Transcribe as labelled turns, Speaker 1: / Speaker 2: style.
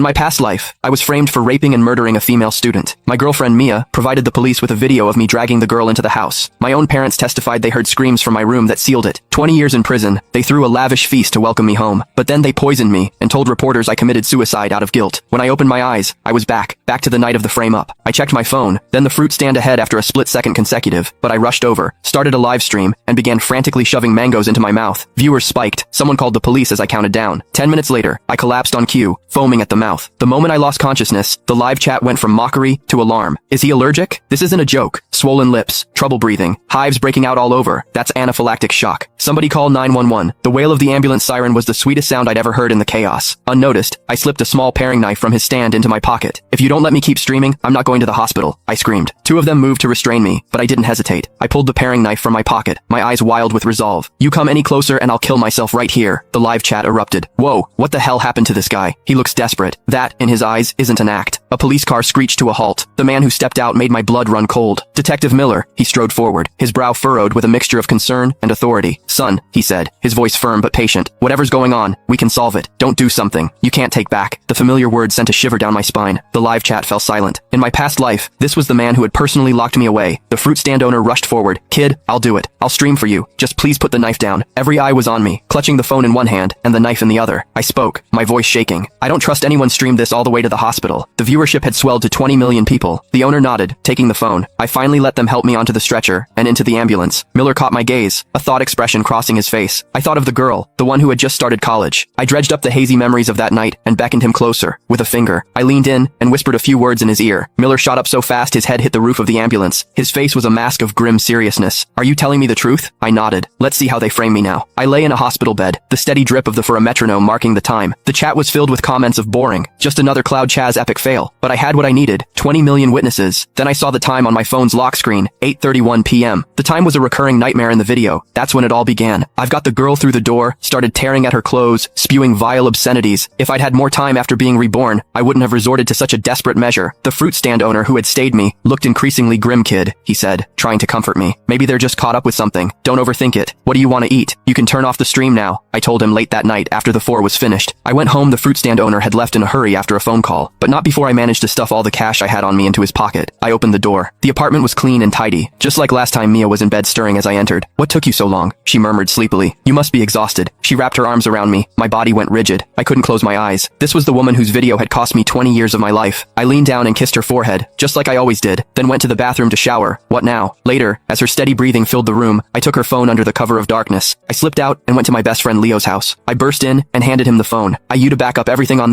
Speaker 1: In my past life, I was framed for raping and murdering a female student. My girlfriend Mia provided the police with a video of me dragging the girl into the house. My own parents testified they heard screams from my room that sealed it. 20 years in prison, they threw a lavish feast to welcome me home. But then they poisoned me and told reporters I committed suicide out of guilt. When I opened my eyes, I was back to the night of the frame-up. I checked my phone, then the fruit stand ahead after a split-second consecutive, but I rushed over, started a live stream, and began frantically shoving mangoes into my mouth. Viewers spiked. Someone called the police as I counted down. 10 minutes later, I collapsed on cue, foaming at the mouth. The moment I lost consciousness, the live chat went from mockery to alarm. Is he allergic? This isn't a joke. Swollen lips, trouble breathing, hives breaking out all over. That's anaphylactic shock. Somebody call 911. The wail of the ambulance siren was the sweetest sound I'd ever heard in the chaos. Unnoticed, I slipped a small paring knife from his stand into my pocket. If you don't let me keep streaming, I'm not going to the hospital, I screamed. Two of them moved to restrain me, but I didn't hesitate. I pulled the paring knife from my pocket, my eyes wild with resolve. You come any closer and I'll kill myself right here. The live chat erupted. Whoa, what the hell happened to this guy? He looks desperate. That, in his eyes, isn't an act. A police car screeched to a halt. The man who stepped out made my blood run cold. Detective Miller, he strode forward, his brow furrowed with a mixture of concern and authority. Son, he said, his voice firm but patient. Whatever's going on, we can solve it. Don't do something you can't take back. The familiar word sent a shiver down my spine. The live chat fell silent. In my past life, this was the man who had personally locked me away. The fruit stand owner rushed forward. Kid, I'll do it. I'll stream for you. Just please put the knife down. Every eye was on me, clutching the phone in one hand and the knife in the other. I spoke, my voice shaking. I don't trust anyone streamed this all the way to the hospital. The viewership had swelled to 20 million people. The owner nodded, taking the phone. I finally let them help me onto the stretcher and into the ambulance. Miller caught my gaze, a thought expression crossing his face. I thought of the girl, the one who had just started college. I dredged up the hazy memories of that night and beckoned him closer. With a finger, I leaned in and whispered a few words in his ear. Miller shot up so fast his head hit the roof of the ambulance. His face was a mask of grim seriousness. Are you telling me the truth? I nodded. Let's see how they frame me now. I lay in a hospital bed, the steady drip of the for a metronome marking the time. The chat was filled with comments of boring, just another Cloud Chaz epic fail. But I had what I needed, 20 million witnesses. Then I saw the time on my phone's lock screen, 8:31 p.m. The time was a recurring nightmare in the video. That's when it all began. I've got the girl through the door, started tearing at her clothes, spewing vile obscenities. If I'd had more time after being reborn, I wouldn't have resorted to such a desperate measure. The fruit stand owner who had stayed me looked increasingly grim. Kid, he said, trying to comfort me. Maybe they're just caught up with something. Don't overthink it. What do you want to eat? You can turn off the stream now, I told him late that night after the 4 was finished. I went home. The fruit stand owner had left in a hurry after a phone call, but not before I managed to stuff all the cash I had on me into his pocket. I opened the door. The apartment was clean and tidy, just like last time. Mia was in bed stirring as I entered. What took you so long? She murmured sleepily. You must be exhausted. She wrapped her arms around me. My body went rigid. I couldn't close my eyes. This was the woman whose video had cost me 20 years of my life. I leaned down and kissed her forehead, just like I always did, then went to the bathroom to shower. What now? Later, as her steady breathing filled the room, I took her phone under the cover of darkness. I slipped out and went to my best friend Leo's house. I burst in and handed him the phone. I used to back up everything on